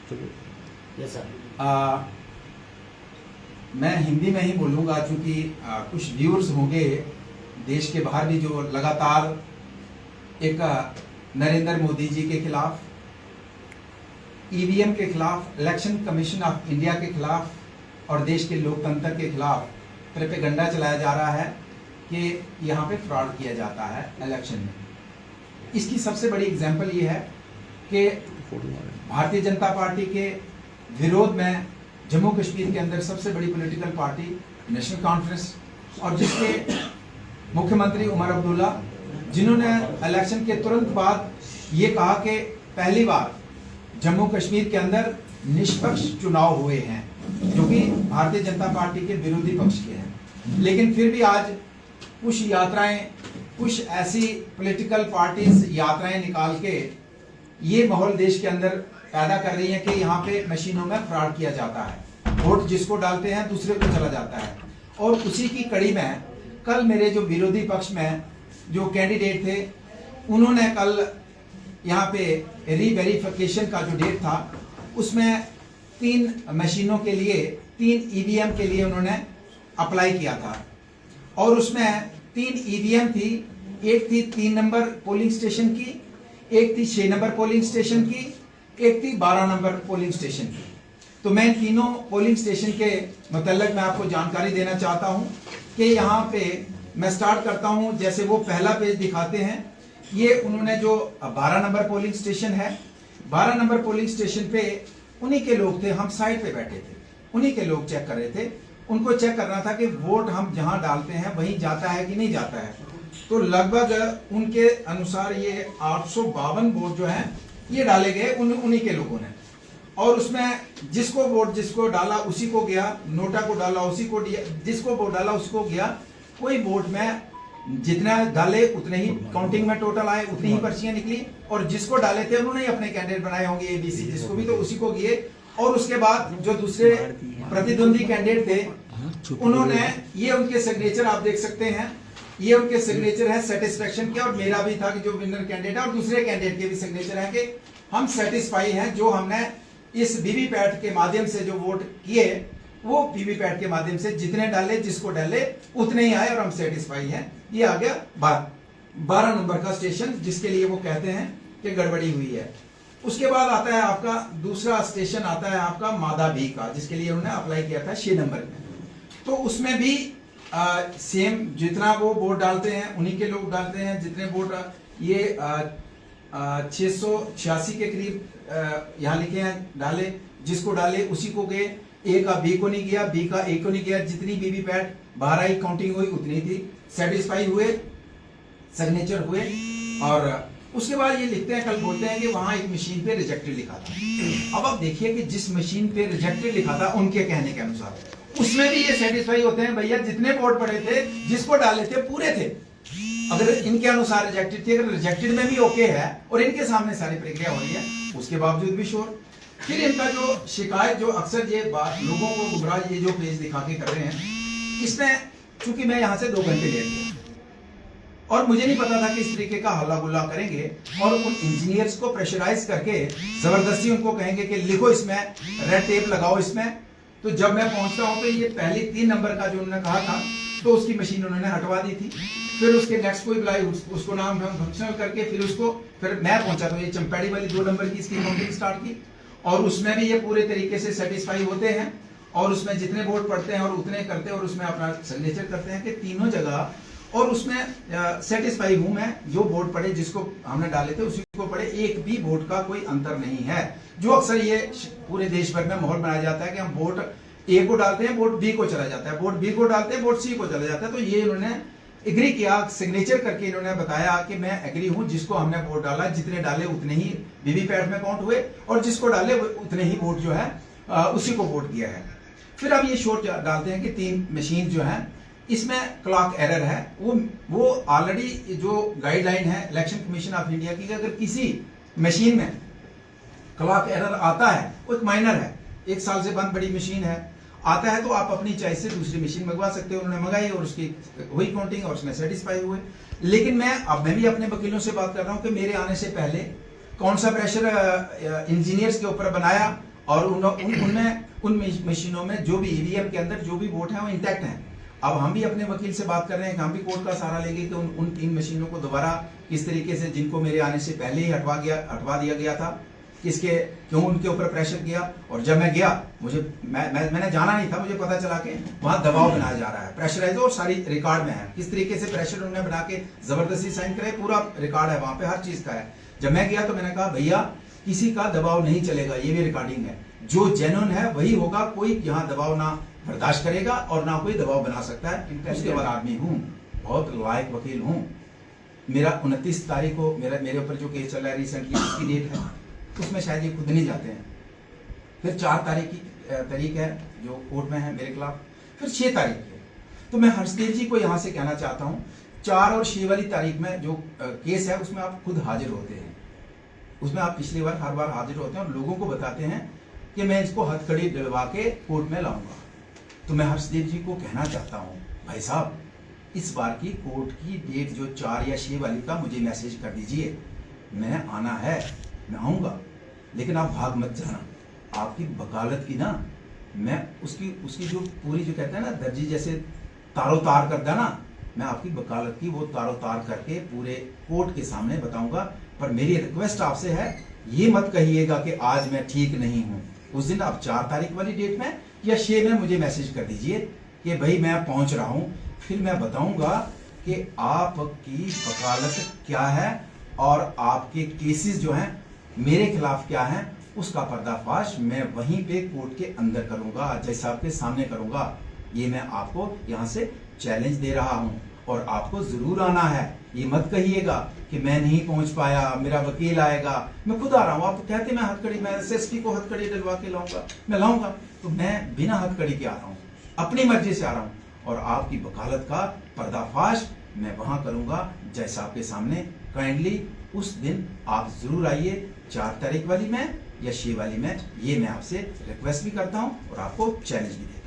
Yes sir. मैं हिंदी में ही बोलूँगा क्योंकि कुछ व्यूअर्स होंगे देश के बाहर भी जो लगातार एक नरेंद्र मोदी जी के खिलाफ, ईवीएम के खिलाफ, इलेक्शन कमीशन ऑफ इंडिया के खिलाफ और देश के लोकतंत्र के खिलाफ प्रोपेगेंडा चलाया जा रहा है कि यहाँ पे फ्रॉड किया जाता है इलेक्शन में। इसकी सबसे बड़ी एग्जांपल ये है कि भारतीय जनता पार्टी के विरोध में जम्मू कश्मीर के अंदर सबसे बड़ी पॉलिटिकल पार्टी नेशनल कॉन्फ्रेंस और जिसके मुख्यमंत्री उमर अब्दुल्ला, जिन्होंने इलेक्शन के तुरंत बाद ये कहा कि पहली बार जम्मू कश्मीर के अंदर निष्पक्ष चुनाव हुए हैं, जो कि भारतीय जनता पार्टी के विरोधी पक्ष के हैं। लेकिन फिर भी आज कुछ यात्राएं, कुछ ऐसी पॉलिटिकल पार्टीज यात्राएं निकाल के ये माहौल देश के अंदर पैदा कर रही है कि यहाँ पे मशीनों में फ्रॉड किया जाता है, वोट जिसको डालते हैं दूसरे को चला जाता है। और उसी की कड़ी में कल मेरे जो विरोधी पक्ष में जो कैंडिडेट थे, उन्होंने कल यहाँ पे रीवेरिफिकेशन का जो डेट था उसमें 3 मशीनों के लिए, 3 ईवीएम के लिए उन्होंने अप्लाई किया था और उसमें 3 ईवीएम थी। एक थी 3 नंबर पोलिंग स्टेशन की, एक थी 6 नंबर पोलिंग स्टेशन की, एक थी 12 नंबर पोलिंग स्टेशन की। तो मैं इन तीनों पोलिंग स्टेशन के मतलब मैं आपको जानकारी देना चाहता हूं कि यहाँ पे मैं स्टार्ट करता हूं। जैसे वो पहला पेज दिखाते हैं, ये उन्होंने जो 12 नंबर पोलिंग स्टेशन है, 12 नंबर पोलिंग स्टेशन पे उन्हीं के लोग थे, हम साइड पे बैठे थे, उन्हीं के लोग चेक कर रहे थे। उनको चेक करना था कि वोट हम जहां डालते हैं वहीं जाता है कि नहीं जाता है। तो लगभग उनके अनुसार ये 852 वोट जो है ये डाले गए उन्हीं के लोगों ने। और उसमें जिसको वोट जिसको डाला उसी को गया, नोटा को डाला उसी को दिया, जिसको वोट डाला उसको गया। कोई वोट में जितना डाले उतने ही काउंटिंग में टोटल आए, उतनी ही पर्चियां निकली। और जिसको डाले थे उन्होंने ही अपने कैंडिडेट बनाए होंगे एबीसी, जिसको भी, तो उसी को गए। और उसके बाद जो दूसरे प्रतिद्वंदी कैंडिडेट थे उन्होंने, ये उनके सिग्नेचर आप देख सकते हैं, ये उनके सिग्नेचर है सेटिस्फेक्शन के, और मेरा भी था कि जो विनर कैंडिडेट है, और दूसरे कैंडिडेट के भी सिग्नेचर है कि हम सेटिस्फाई हैं, जो हमने इस वीवीपैट के माध्यम से जो वोट किए वो वीवीपैट के माध्यम से जितने डाले, जिसको डाले उतने ही आए और हम सेटिस्फाई हैं। ये आ गया 12 नंबर का स्टेशन, जिसके लिए वो कहते हैं कि गड़बड़ी हुई है। उसके बाद आता है आपका दूसरा स्टेशन, आता है आपका मादा बी का, जिसके लिए उन्होंने अप्लाई किया था 6 नंबर में। तो उसमें भी सेम जितना वो वोट डालते हैं उन्हीं के लोग डालते हैं, जितने वोट ये 686 के करीब यहाँ लिखे हैं डाले, जिसको डाले उसी को गए। ए का बी को नहीं गया, बी का ए को नहीं गया। जितनी वीवीपैट 12 ही काउंटिंग हुई उतनी थी, सेटिस्फाई हुए, सिग्नेचर हुए। और उसके बाद ये लिखते हैं, कल बोलते हैं कि वहां एक मशीन पे रिजेक्टेड लिखा था। अब आप देखिए कि जिस मशीन पे रिजेक्टेड लिखा था उनके कहने के अनुसार उसमें भी ये सेटिस्फाई होते हैं, भैया जितने वोट पड़े थे, जिसको डाले थे पूरे थे। अगर इनके अनुसार रिजेक्टेड थी, अगर रिजेक्टेड में भी ओके है और इनके सामने सारी प्रक्रिया हो रही है, उसके बावजूद भी शोर। फिर इनका जो शिकायत, जो अक्सर ये बात लोगों को गुमराह, ये जो पेज दिखा के कर रहे हैं, इसमें चूंकि मैं यहाँ से 2 घंटे लेट गया और मुझे नहीं पता था कि इस तरीके का हल्ला गुल्ला करेंगे और उन इंजीनियर्स को प्रेशराइज करके जबरदस्ती उनको कहेंगे कि लिखो इसमें, रेड टेप लगाओ इसमें। तो जब मैं पहुंचता हूं तो ये पहले 3 नंबर का जो उन्होंने कहा था, तो उसकी मशीन उन्होंने हटवा दी थी। फिर उसके नेक्स्ट कोई बुलाई, उसको नाम फंक्शनल करके फिर मैं पहुंचा तो ये चंपेड़ी वाली 2 नंबर की इसकी काउंटिंग स्टार्ट की। और उसमें भी ये पूरे तरीके से सेटिस्फाई होते हैं और उसमें जितने वोट पड़ते हैं और उतने करते हैं और उसमें अपना सिग्नेचर करते हैं कि तीनों जगह। और उसमें सेटिस्फाई हूं मैं, जो वोट पड़े जिसको हमने डाले थे उसी को पड़े, एक भी वोट का कोई अंतर नहीं है। जो अक्सर ये पूरे देश भर में माहौल बनाया जाता है कि हम वोट ए को डालते हैं, वोट बी को चला जाता है, वोट बी को डालते हैं, वोट सी को चला जाता है। तो ये इन्होंने एग्री किया, सिग्नेचर करके इन्होंने बताया कि मैं एग्री हूं, जिसको हमने वोट डाला, जितने डाले उतने ही वीवीपैट में काउंट हुए और जिसको डाले उतने ही वोट जो है उसी को वोट किया है। फिर अब ये शोर डालते हैं कि 3 मशीन जो है इसमें क्लॉक एरर है। वो ऑलरेडी जो गाइडलाइन है इलेक्शन कमीशन ऑफ इंडिया की, अगर किसी मशीन में क्लॉक एरर आता है, वो एक माइनर है, 1 साल से बंद बड़ी मशीन है, आता है तो आप अपनी चॉइस से दूसरी मशीन मंगवा सकते हो। उन्होंने मंगाई और उसकी हुई काउंटिंग और उसमें सेटिस्फाई हुए। लेकिन मैं भी अपने वकीलों से बात कर रहा हूं कि मेरे आने से पहले कौन सा प्रेशर इंजीनियर्स के ऊपर बनाया और उन मशीनों में जो भी ईवीएम के अंदर जो भी वोट है वो इंटैक्ट हैं। अब हम भी अपने वकील से बात कर रहे हैं कि हम भी कोर्ट का सहारा लेंगे कि उन 3 मशीनों को दोबारा किस तरीके से, जिनको मेरे आने से पहले ही हटवा दिया गया था, किसके क्यों उनके ऊपर प्रेशर किया। और जब मैं गया, मैंने जाना नहीं था, मुझे पता चला कि वहां दबाव बनाया जा रहा है, प्रेशराइज, और सारी रिकॉर्ड में है किस तरीके से प्रेशर उन्होंने बना के जबरदस्ती साइन करे, पूरा रिकॉर्ड है वहां पे, हर चीज का है। जब मैं गया तो मैंने कहा भैया किसी का दबाव नहीं चलेगा, ये भी रिकॉर्डिंग है, जो जेन्युइन है वही होगा, कोई यहाँ दबाव ना बर्दाश्त करेगा और ना कोई दबाव बना सकता है। उसके बाद आदमी हूँ, बहुत लायक वकील हूँ। मेरा 29 तारीख को मेरे ऊपर जो केस चल रहा है रिसेंटली, उसकी डेट है, उसमें शायद ये खुद नहीं जाते हैं। फिर 4 तारीख की तारीख है जो कोर्ट में है मेरे खिलाफ, फिर 6 तारीख की है। तो मैं हर्षदेव जी को यहाँ से कहना चाहता हूँ, 4 और 6 वाली तारीख में जो केस है उसमें आप खुद हाजिर होते हैं, उसमें आप पिछली बार हर बार हाजिर होते हैं और लोगों को बताते हैं कि मैं इसको हथकड़ी दिलवा के कोर्ट में लाऊंगा। तो मैं हर्षदेव जी को कहना चाहता हूँ, भाई साहब इस बार की कोर्ट की डेट जो 4 या 6 वाली का मुझे मैसेज कर दीजिए, मैं आना है, मैं आऊँगा, लेकिन आप भाग मत जाना। आपकी वकालत की ना, मैं उसकी जो पूरी जो कहते हैं ना दर्जी जैसे तारो तार कर देना, मैं आपकी वकालत की वो तारो तार करके पूरे कोर्ट के सामने बताऊंगा। पर मेरी रिक्वेस्ट आपसे है, ये मत कहिएगा कि आज मैं ठीक नहीं हूँ। उस दिन आप 4 तारीख वाली डेट में या 6 में मुझे मैसेज कर दीजिए कि भाई मैं पहुंच रहा हूँ, फिर मैं बताऊंगा कि आपकी वकालत क्या है और आपके केसेस जो हैं मेरे खिलाफ क्या हैं, उसका पर्दाफाश मैं वहीं पे कोर्ट के अंदर करूंगा, जज साहब के सामने करूंगा। ये मैं आपको यहाँ से चैलेंज दे रहा हूँ और आपको जरूर आना है। ये मत कहिएगा कि मैं नहीं पहुंच पाया, मेरा वकील आएगा, मैं खुद आ रहा हूँ। आप कहते मैं एसएसपी को हथकड़ी दिलवा के लाऊंगा, मैं लाऊंगा, तो मैं बिना हथकड़ी के आ रहा हूँ, अपनी मर्जी से आ रहा हूँ और आपकी वकालत का पर्दाफाश मैं वहां करूंगा जज साहब के सामने। काइंडली उस दिन आप जरूर आइए, 4 तारीख वाली में या 6 वाली में, ये मैं आपसे रिक्वेस्ट भी करता हूं और आपको चैलेंज भी देता हूं।